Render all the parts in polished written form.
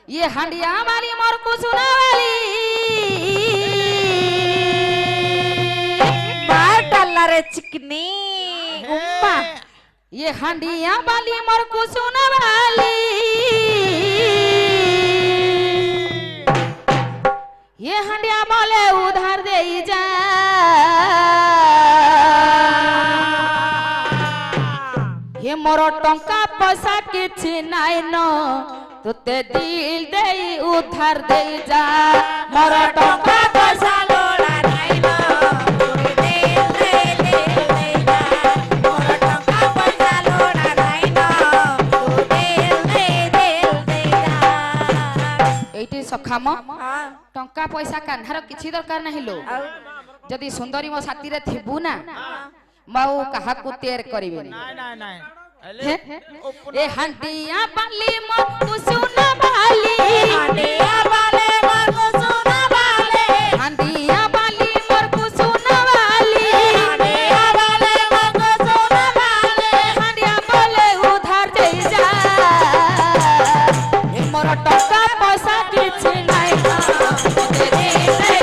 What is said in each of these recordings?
ये हंडिया वाली मोर कुसुना वाली मार डाला रे चिकनी उम्मा ये हंडिया वाली मोर कुसुना वाली ये हंडिया बोले उधार दे जा ये मोर टंका पैसा किछि नाइ न तुते दिल दे उधार दे जा मोर टंका पैसा लोड़ा नाइ न तुते दिल दे जा मोर टंका पैसा लोड़ा नाइ न तुते दिल दे जा एइटी सखाम हां टंका पैसा कान्हार किछि दरकार नाही लो जदी सुंदरी मो साथी रे थिबु ना माऊ कहा को तेर करिवे नहीं नहीं नहीं ए हंडिया बाली मो कुसुना बाली हंडिया वाले मोर कुसुना वाले हंडिया बाली मोर कुसुना वाली हंडिया वाले मोर कुसुना वाले हंडिया बोले उधार दे जा ए मोर टका पैसा किछि नाही दे दे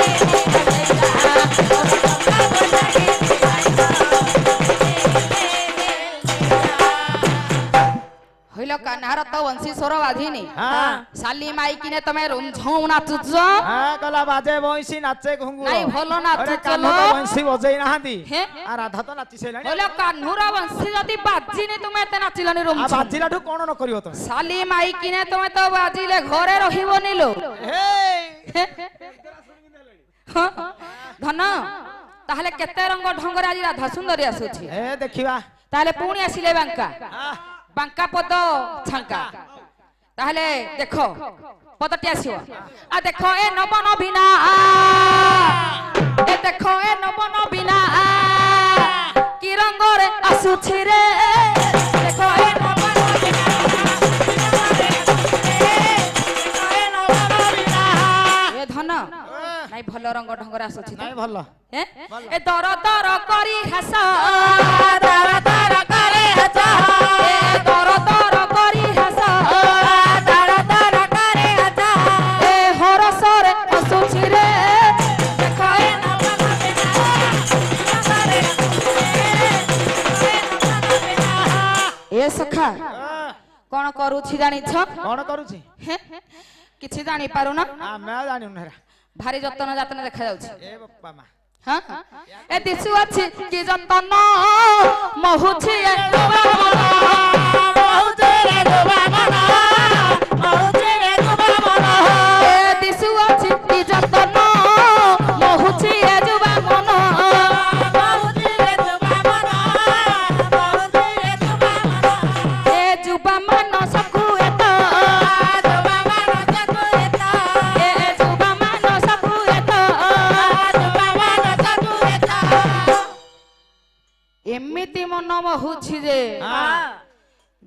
होइलो कान्हार तो वंशी सोर बाधिनी हाँ साली माई किने तमे रुंझौ नाचुच हाँ कला बाजे बंसी नाचे घुंगु नहीं भलो नाचुच कान्हो लो तो बंसी बजई नाहांती हे आ राधा तो नाची सैलानी होइलो कान्हुर वंशी जदी बाजिनी तुमे एते नाचिलनी आ रुंझौ बाजिलाठू कोन न करियो तमे साली माई किने तुमे तो बाजिले घरे रहिबोनी लो हे हाँ, धन ताहले केते रंग ढंगर आज राधा सुंदरी आसुछि हे देखिबा ताहले पुणी आसिले बांका हाँ बांका पद छांका ताहले देखो पदटी आसियो आ देखो ए नबन बिना ए देखो ए नबन बिना कि रंगरे आसुछि रे देखो ए नबन बिना ए धन नाइ भल रंग ढंगर आसुछि नहीं भलो ए दर दर करी हस दर दर करे हचा ए दर दर करी हस दर दर करे हचा ए हरसरे आसुछि रे देखो ए ए सखा कोन करूछि जानि छ कोन करूछि किछि जानि पारु ना आ मैं जानि उनहरा भारी जतन जातन देखा जाउछि ए बाप्पा मा हां ए दिसु अछि कि जतन महुछि ए ए दिसु अछि कि जतन महुछि ए जुबा मन ए जुबा मन सकु एत ए जुबा मन सकु एत एमिति मन महुछि जे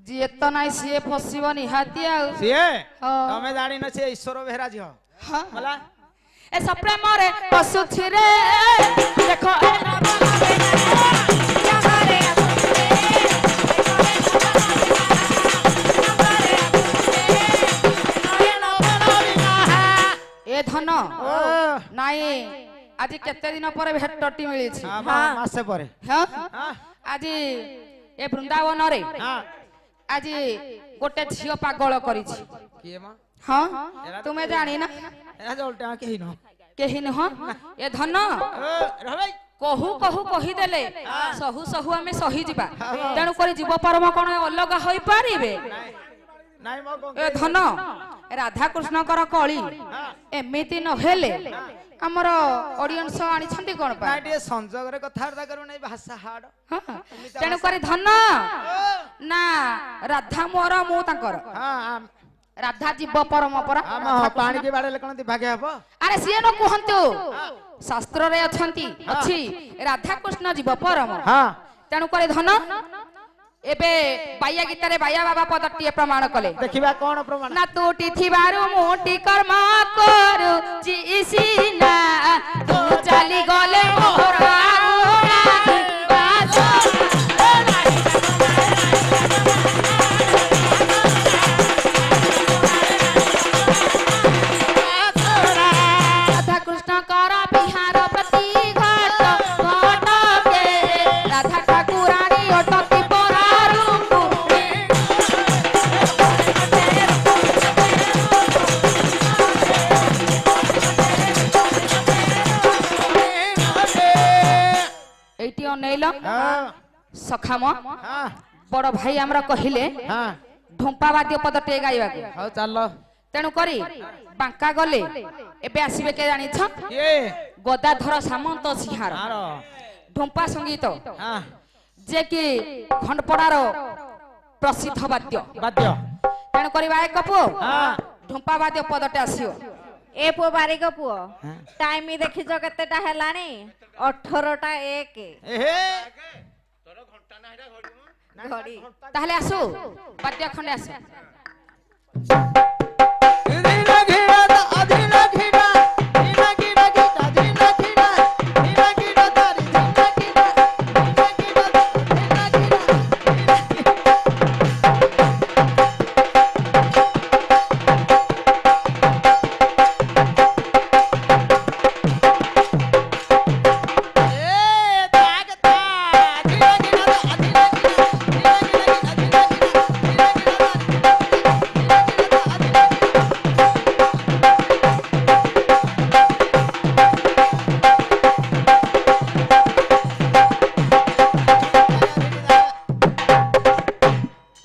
जी एत नाइ सिए फसिब निहाती आ सिए हाँ। तमे जानि न से ईश्वर बेहरा झियो हाँ मला ए सप्रेम रे पसुछि रे देखो ए धन ओ नाइ आज केते दिन पर भेटटी मिली छी आ मासे परे हाँ हाँ आज ए वृंदावन रे हाँ आज गोटे झियो पागल करिछि किए मा हाँ तुमे जानी ना एरा जलटा केही न केही नह ए धन रहबै कहू कहू कही देले सहु सहु आमे सही जिबा तेणु करी जीव परम कोन अलग होई पारिबे नाइ मो को ए धन राधा कृष्ण कर कली एमिति न हेले हमर ऑडियंस आनी छंती कोन पा नाइ टे संजोग रे कथार्ता करू नै भाषा हाड तेणु करी धन ना राधा मोर मु तांकर हां राधा जीव परम पर हम पानी के बाडे कोन दी भागे हबो अरे सिए न कहंतु शास्त्र रे अछंती अछि राधा कृष्ण जीव परम हां तेणु करी धन एबे बाया गीत रे बाया बाबा पदटी प्रमाण कले देखिबा कोन प्रमाण ना टूटी थिबारु मोटी कर्म करू जिसिना तू चली गले मोरा হ্যাঁ সখাম হ্যাঁ বড় ভাই আমরা কহিলে হ্যাঁ ঢুম্পা বাদ্য পদটে গাইবাকে হଉ ଚାଲ তেণু করি বাঙ্কা গলে এবে আসবে কে জানিছ କିଏ গদাধর সামন্ত সিংহার ଆର ঢুম্পা সঙ্গীত ହଁ যে কি খଣ୍ଡপড়ার প্রসিদ্ধ বাদ্য ବାଦ୍ୟ তেণু করি বাই কপু ହଁ ঢুম্পা বাদ্য পদটে আসিও ଏ ପୁଅ ବାରିକ ପୁଅ ହଁ। ଟାଇମ ଦେଖିଛ କେତେଟା ହେଲାଣି 18ଟା 1 ଏହେ ଘଡି তাহলে আসো বাদ্য খণ্ডে আসো